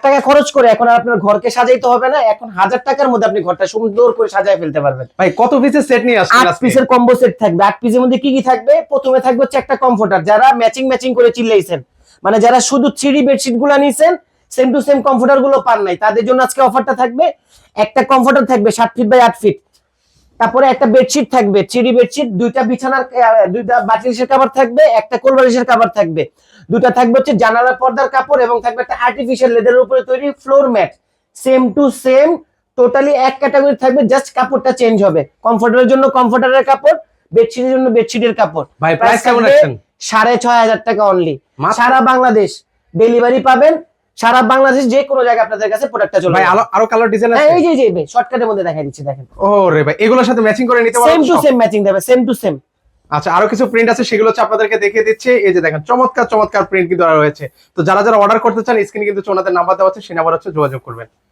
টাকা খরচ করে এখন আর আপনার ঘরকে সাজাইতে হবে না, এখন 1000 টাকার মধ্যে আপনি ঘরটা সুন্দর করে সাজায় ফেলতে পারবেন। ভাই কত পিসের সেট নিয়ে আসছেন 8 আজকে? পিসের কম্বো সেট থাকবে। 8 পিসের মধ্যে কি কি থাকবে? প্রথমে থাকবে হচ্ছে একটা কমফোর্টার, যারা ম্যাচিং ম্যাচিং করে চিল্লাইছেন, মানে যারা শুধু 3D বেডশিট গুলো নিছেন, সেম টু সেম কমফোর্টার গুলো পান নাই, তাদের জন্য আজকে অফারটা থাকবে। একটা কমফোর্টার থাকবে 7 ফিট বাই 8 ফিট, তারপরে একটা বেডশিট থাকবে 3D বেডশিট, দুইটা বিছানার দুইটা বাটিশের কভার থাকবে, একটা কোলবালিশের কভার থাকবে, দুইটা থাকবে হচ্ছে জানালার পর্দার কাপড়, এবং থাকবে একটা আর্টিফিশিয়াল লেদারের উপরে তৈরি floor mat, same to same totally এক ক্যাটাগরি থাকবে, জাস্ট কাপড়টা চেঞ্জ হবে। কমফোর্টারের জন্য কমফোর্টারের কাপড়, বেডশিটের জন্য বেডশিটের কাপড়। ভাই প্রাইস কেমন রাখছেন? 6500 টাকা অনলি, মাত্র? সারা বাংলাদেশ ডেলিভারি পাবেন, সারা বাংলাদেশ যে কোনো জায়গায় আপনাদের কাছে প্রোডাক্টটা চলে ভাই যাবে। আরো কালার ডিজাইন হ্যাঁ আছে? এই যে শর্টকাটের মধ্যে দেখাই দিচ্ছি, দেখেন ওরে ভাই এগুলোর সাথে ম্যাচিং করে নিতে সেম পারবেন টু সব? সেম ম্যাচিং দেবে, সেম টু সেম। আচ্ছা আরো কিছু প্রিন্ট আছে, সেগুলো হচ্ছে আপনাদেরকে দেখিয়ে দিচ্ছি। এই যে দেখেন চমৎকার চমৎকার প্রিন্ট কিন্তু আরো রয়েছে। তো যারা যারা অর্ডার করতে চান স্ক্রিনে কিন্তু ওনাদের নাম্বার দেওয়া আছে, সেই নাম্বার হচ্ছে যোগাযোগ করবেন।